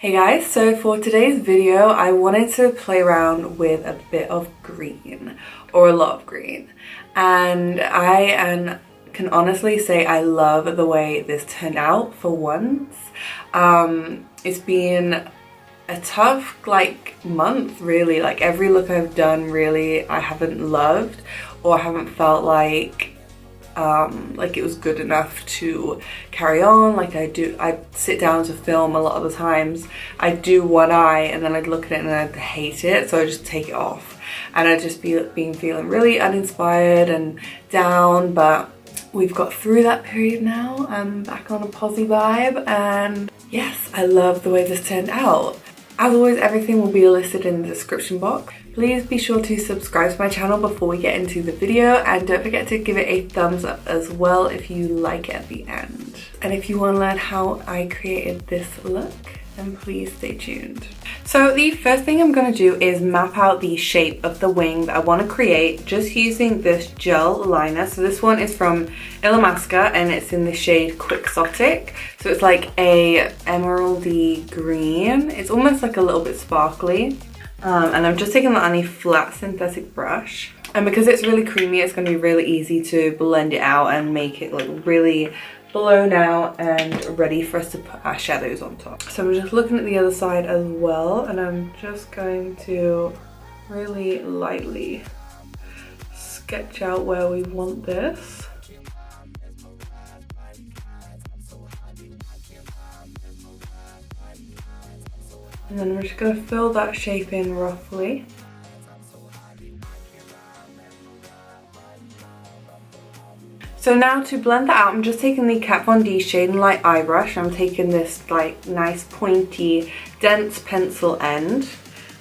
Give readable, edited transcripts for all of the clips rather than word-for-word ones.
Hey guys, so for today's video I wanted to play around with a bit of green, or a lot of green, and can honestly say I love the way this turned out for once. It's been a tough month really, every look I've done really I haven't loved or haven't felt like it was good enough to carry on. I'd sit down to film a lot of the times, I'd do one eye and then I'd look at it and I'd hate it, so I'd just take it off and I'd just been feeling really uninspired and down. But we've got through that period now. I'm back on a posy vibe, and yes, I love the way this turned out. As always, everything will be listed in the description box. Please be sure to subscribe to my channel before we get into the video, and don't forget to give it a thumbs up as well if you like it at the end. And if you want to learn how I created this look, then please stay tuned. So the first thing I'm going to do is map out the shape of the wing that I want to create just using this gel liner. So this one is from Illamasqua and it's in the shade Quixotic. So it's like a emeraldy green. It's almost like a little bit sparkly. And I'm just taking that on a flat synthetic brush. And because it's really creamy, it's going to be really easy to blend it out and make it look really blown out and ready for us to put our shadows on top. So I'm just looking at the other side as well, and I'm just going to really lightly sketch out where we want this. And then I'm just going to fill that shape in roughly. So now to blend that out, I'm just taking the Kat Von D Shade and Light eye brush. I'm taking this nice pointy dense pencil end,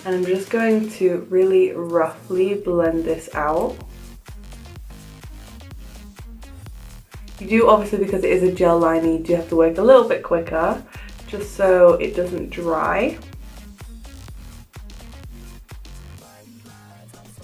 and I'm just going to really roughly blend this out. You do, obviously, because it is a gel liner, you do have to work a little bit quicker just so it doesn't dry.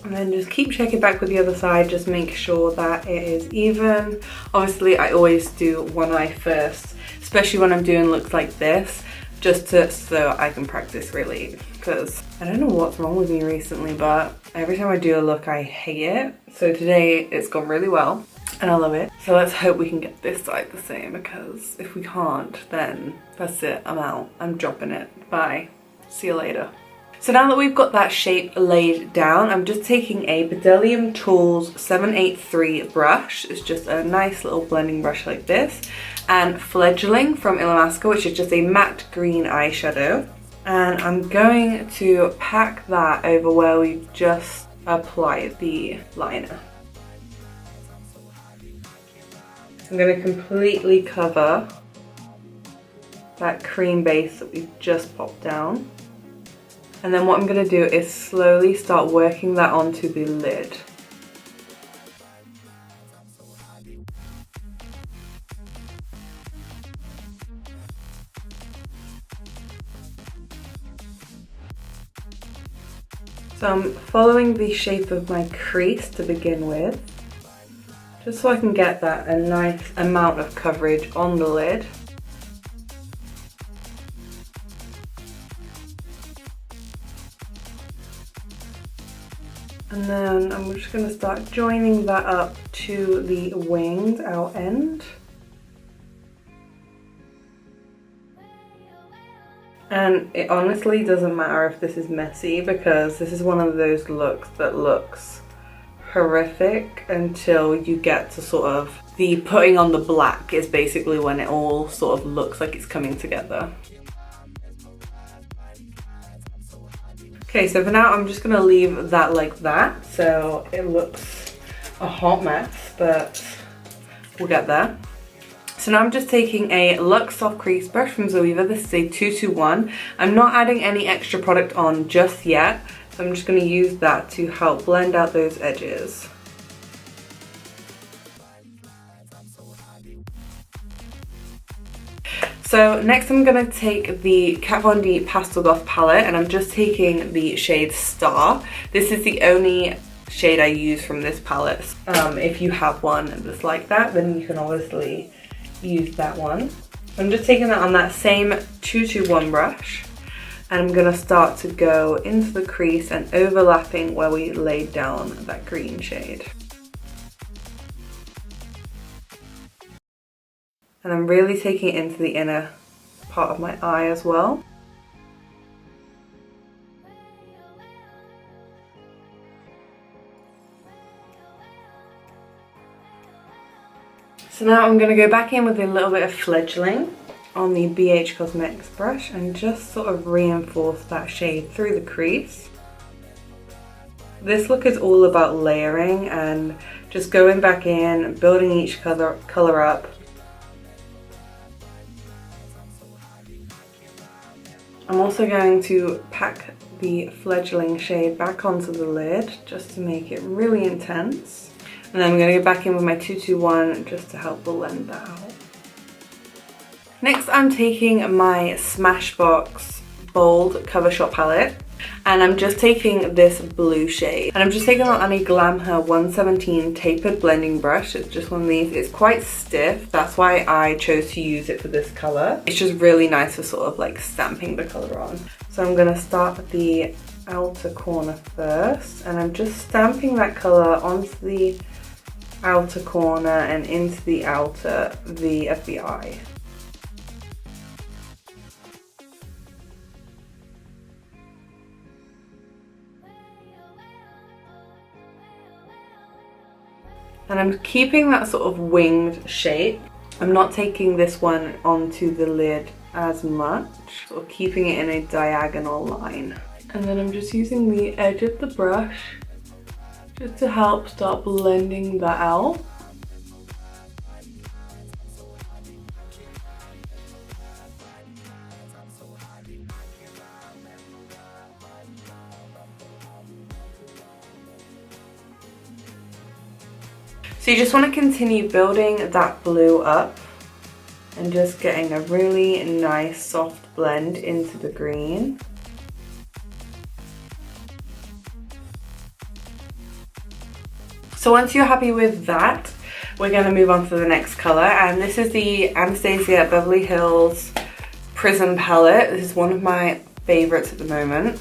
And then just keep checking back with the other side, just make sure that it is even. Obviously I always do one eye first, especially when I'm doing looks like this, just so I can practice really, because I don't know what's wrong with me recently, but every time I do a look I hate it. So today it's gone really well and I love it. So let's hope we can get this side the same, because if we can't, then that's it, I'm out, I'm dropping it, bye, see you later. So now that we've got that shape laid down, I'm just taking a Bedelium Tools 783 brush. It's just a nice little blending brush like this. And Fledgling from Illamasqua, which is just a matte green eyeshadow. And I'm going to pack that over where we've just applied the liner. I'm going to completely cover that cream base that we've just popped down. And then what I'm going to do is slowly start working that onto the lid. So I'm following the shape of my crease to begin with, just so I can get a nice amount of coverage on the lid. And then I'm just going to start joining that up to the winged out end. And it honestly doesn't matter if this is messy, because this is one of those looks that looks horrific until you get to sort of the putting on the black is basically when it all sort of looks like it's coming together. Okay, so for now I'm just going to leave that like that, so it looks a hot mess, but we'll get there. So now I'm just taking a Luxe Soft Crease brush from Zoeva. This is a 221. I'm not adding any extra product on just yet, so I'm just going to use that to help blend out those edges. So next I'm going to take the Kat Von D Pastel Goth palette, and I'm just taking the shade Star. This is the only shade I use from this palette. If you have one that's like that, then you can obviously use that one. I'm just taking that on that same 221 brush, And I'm going to start to go into the crease and overlapping where we laid down that green shade. And I'm really taking it into the inner part of my eye as well. So now I'm going to go back in with a little bit of fledgling on the BH Cosmetics brush and just sort of reinforce that shade through the crease. This look is all about layering and just going back in, building each color up. I'm also going to pack the fledgling shade back onto the lid just to make it really intense. And then I'm going to go back in with my 221 just to help blend that out. Next, I'm taking my Smashbox Bold Covershot palette, and I'm just taking this blue shade. And I'm just taking on a Glam Her 117 tapered blending brush. It's just one of these. It's quite stiff. That's why I chose to use it for this color. It's just really nice for sort of like stamping the color on. So I'm going to start at the outer corner first, and I'm just stamping that color onto the outer corner and into the outer V of the eye. And I'm keeping that sort of winged shape. I'm not taking this one onto the lid as much, sort of keeping it in a diagonal line. And then I'm just using the edge of the brush just to help start blending that out. So you just want to continue building that blue up and just getting a really nice soft blend into the green. So once you're happy with that, we're going to move on to the next color, and this is the Anastasia Beverly Hills Prism palette. This is one of my favorites at the moment,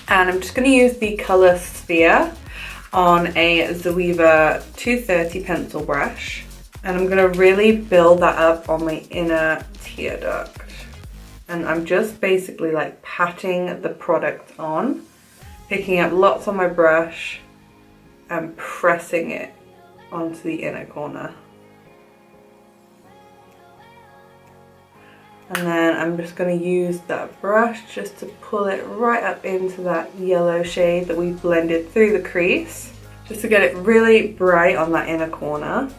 and I'm just going to use the color Sphere on a Zoeva 230 pencil brush, and I'm going to really build that up on my inner tear duct. And I'm just basically like patting the product on, picking up lots on my brush and pressing it onto the inner corner. And then I'm just going to use that brush just to pull it right up into that yellow shade that we blended through the crease, just to get it really bright on that inner corner.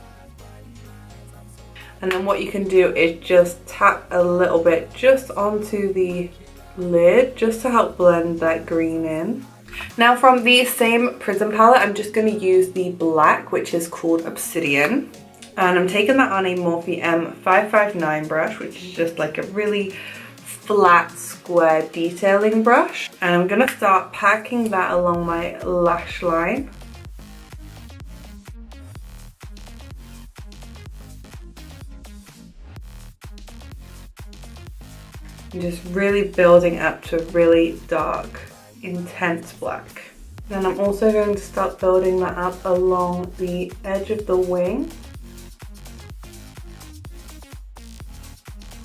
And then what you can do is just tap a little bit just onto the lid just to help blend that green in. Now from the same Prism palette, I'm just going to use the black, which is called Obsidian. And I'm taking that on a Morphe M559 brush, which is just like a really flat square detailing brush. And I'm going to start packing that along my lash line. And just really building up to a really dark, intense black. Then I'm also going to start building that up along the edge of the wing.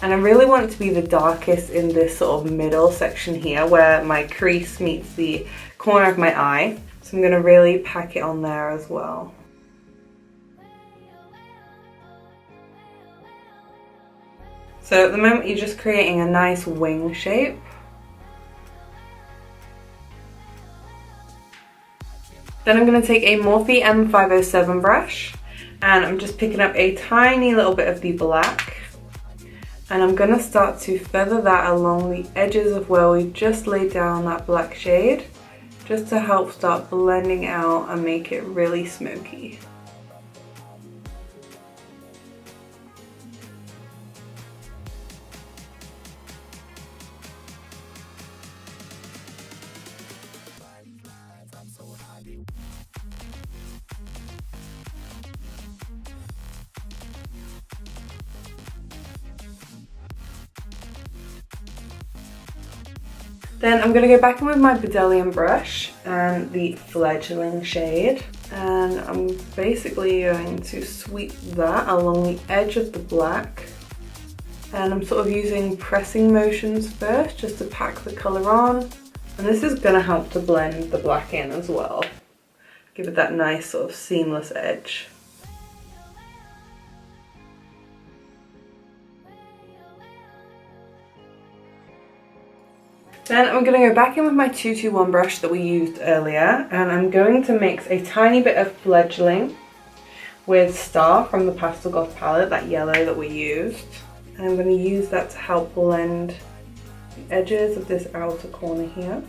And I really want it to be the darkest in this sort of middle section here where my crease meets the corner of my eye. So I'm going to really pack it on there as well. So at the moment you're just creating a nice wing shape. Then I'm going to take a Morphe M507 brush and I'm just picking up a tiny little bit of the black. And I'm going to start to feather that along the edges of where we just laid down that black shade, just to help start blending out and make it really smoky. Then I'm going to go back in with my Bedelium brush and the Fledgling shade. And I'm basically going to sweep that along the edge of the black. And I'm sort of using pressing motions first just to pack the colour on. And this is going to help to blend the black in as well. Give it that nice sort of seamless edge. Then I'm going to go back in with my 221 brush that we used earlier, and I'm going to mix a tiny bit of Fledgling with Star from the Pastel Goth palette, that yellow that we used. And I'm going to use that to help blend the edges of this outer corner here.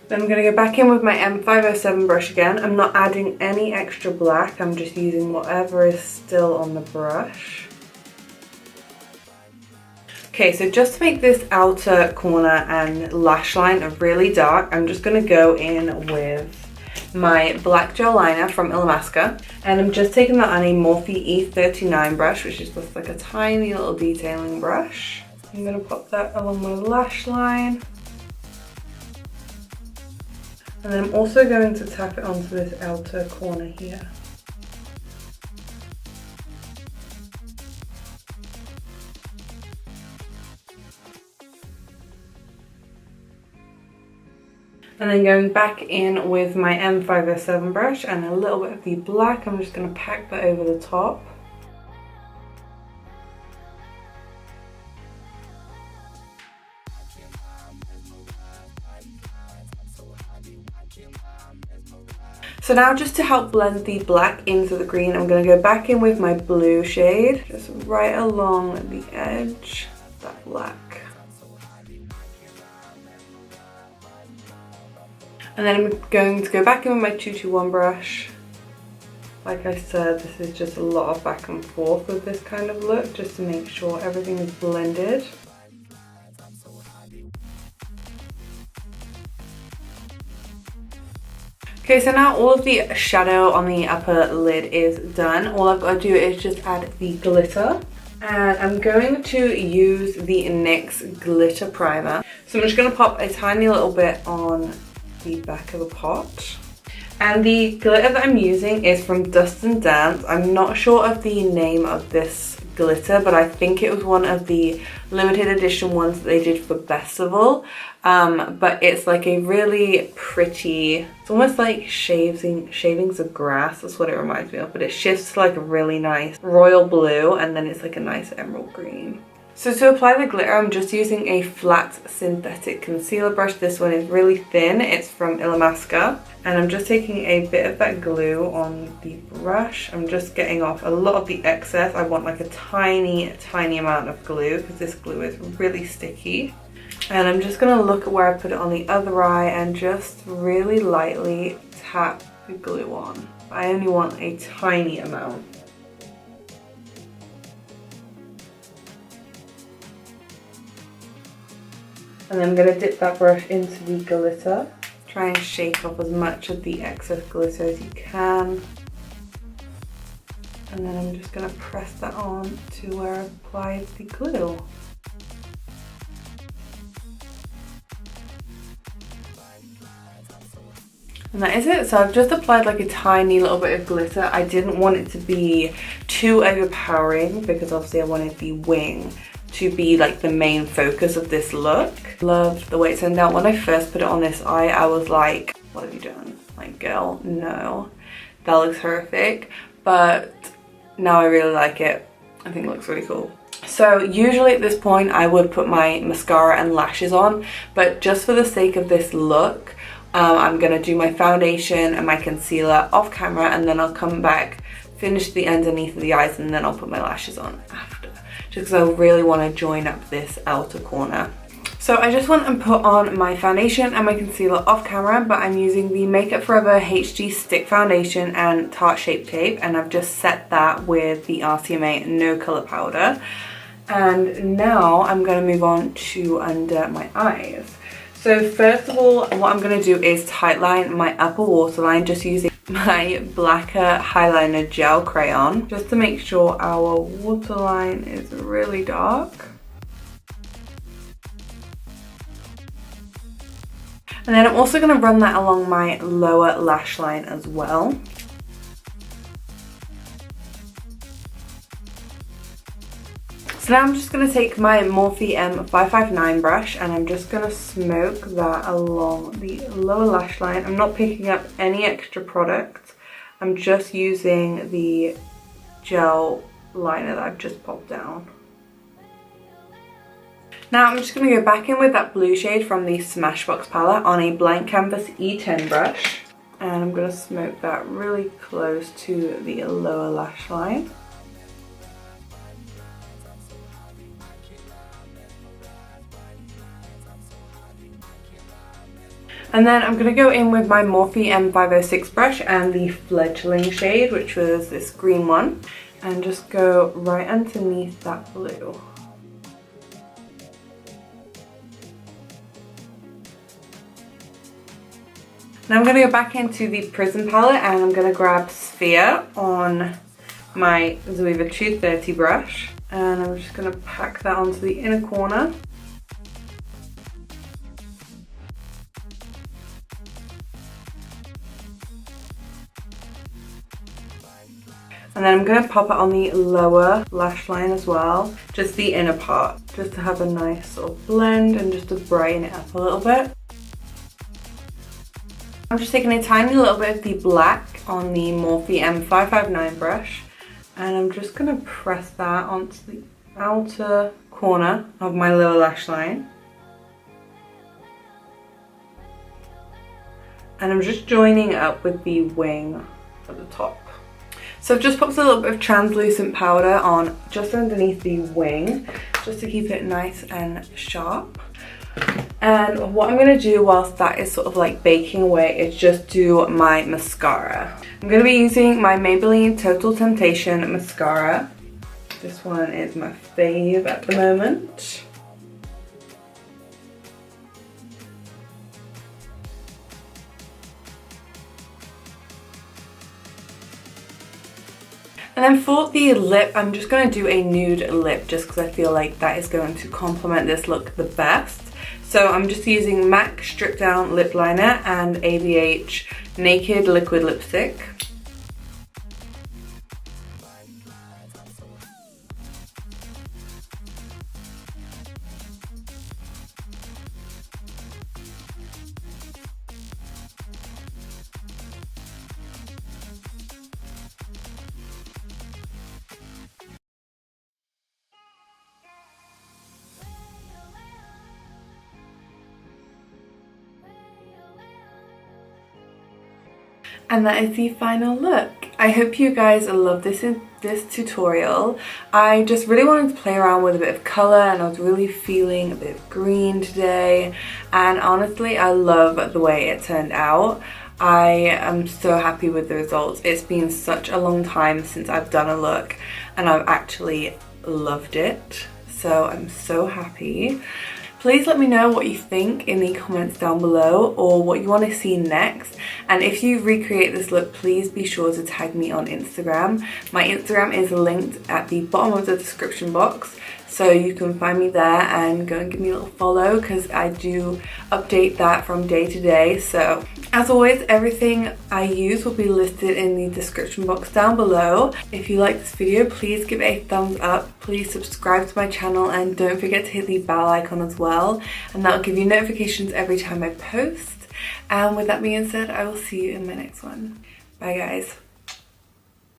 Then I'm going to go back in with my M507 brush again. I'm not adding any extra black, I'm just using whatever is still on the brush. Okay, so just to make this outer corner and lash line really dark, I'm just going to go in with my black gel liner from Illamasqua. And I'm just taking that on a Morphe E39 brush, which is just like a tiny little detailing brush. I'm going to pop that along my lash line. And then I'm also going to tap it onto this outer corner here. And then going back in with my M507 brush and a little bit of the black, I'm just going to pack that over the top. So now just to help blend the black into the green, I'm going to go back in with my blue shade, just right along the edge of that black. And then I'm going to go back in with my 221 brush. Like I said, this is just a lot of back and forth with this kind of look, just to make sure everything is blended. Okay, so now all of the shadow on the upper lid is done. All I've got to do is just add the glitter. And I'm going to use the NYX glitter primer. So I'm just going to pop a tiny little bit on the back of the pot. And the glitter that I'm using is from Dust and Dance. I'm not sure of the name of this glitter, but I think it was one of the limited edition ones that they did for Festival. But it's like a really pretty, it's almost like shavings of grass, that's what it reminds me of, but it shifts to like a really nice royal blue, and then it's like a nice emerald green. So to apply the glitter, I'm just using a flat synthetic concealer brush. This one is really thin, it's from Illamasqua. And I'm just taking a bit of that glue on the brush. I'm just getting off a lot of the excess. I want like a tiny amount of glue because this glue is really sticky. And I'm just going to look at where I put it on the other eye and just really lightly tap the glue on. I only want a tiny amount. And then I'm going to dip that brush into the glitter. Try and shake off as much of the excess glitter as you can. And then I'm just going to press that on to where I applied the glue. And that is it. So I've just applied like a tiny little bit of glitter. I didn't want it to be too overpowering because obviously I wanted the wing to be like the main focus of this look. Love the way it turned out. When I first put it on this eye, I was like, what have you done? Like, girl, no, that looks horrific. But now I really like it. I think it looks really cool. So usually at this point I would put my mascara and lashes on, but just for the sake of this look, I'm gonna do my foundation and my concealer off camera, and then I'll come back, finish the underneath of the eyes, and then I'll put my lashes on after. Just because I really want to join up this outer corner. So I just went and put on my foundation and my concealer off camera, but I'm using the Makeup Forever HD Stick Foundation and Tarte Shape Tape, and I've just set that with the RCMA No Colour Powder. And now I'm going to move on to under my eyes. So first of all, what I'm going to do is tightline my upper waterline just using my blacker eyeliner gel crayon just to make sure our waterline is really dark. And then I'm also going to run that along my lower lash line as well. So now I'm just going to take my Morphe M559 brush and I'm just going to smoke that along the lower lash line. I'm not picking up any extra product. I'm just using the gel liner that I've just popped down. Now I'm just going to go back in with that blue shade from the Smashbox palette on a blank canvas E10 brush. And I'm going to smoke that really close to the lower lash line. And then I'm going to go in with my Morphe M506 brush and the Fledgling shade, which was this green one. And just go right underneath that blue. Now I'm going to go back into the Prism palette and I'm going to grab Sphere on my Zoeva 230 brush. And I'm just going to pack that onto the inner corner. And then I'm going to pop it on the lower lash line as well, just the inner part, just to have a nice sort of blend and just to brighten it up a little bit. I'm just taking a tiny little bit of the black on the Morphe M559 brush and I'm just going to press that onto the outer corner of my lower lash line. And I'm just joining it up with the wing at the top. So I've just popped a little bit of translucent powder on just underneath the wing, just to keep it nice and sharp. And what I'm going to do whilst that is sort of like baking away is just do my mascara. I'm going to be using my Maybelline Total Temptation mascara. This one is my fave at the moment. And then for the lip, I'm just going to do a nude lip just because I feel like that is going to complement this look the best. So I'm just using MAC Strip Down Lip Liner and ABH Naked Liquid Lipstick. And that is the final look. I hope you guys love this tutorial. I just really wanted to play around with a bit of colour and I was really feeling a bit of green today. And honestly, I love the way it turned out. I am so happy with the results. It's been such a long time since I've done a look and I've actually loved it. So I'm so happy. Please let me know what you think in the comments down below or what you want to see next. And if you recreate this look, please be sure to tag me on Instagram. My Instagram is linked at the bottom of the description box. So you can find me there and go and give me a little follow because I do update that from day to day. So as always, everything I use will be listed in the description box down below. If you like this video, please give it a thumbs up. Please subscribe to my channel and don't forget to hit the bell icon as well. And that'll give you notifications every time I post. And with that being said, I will see you in my next one. Bye guys.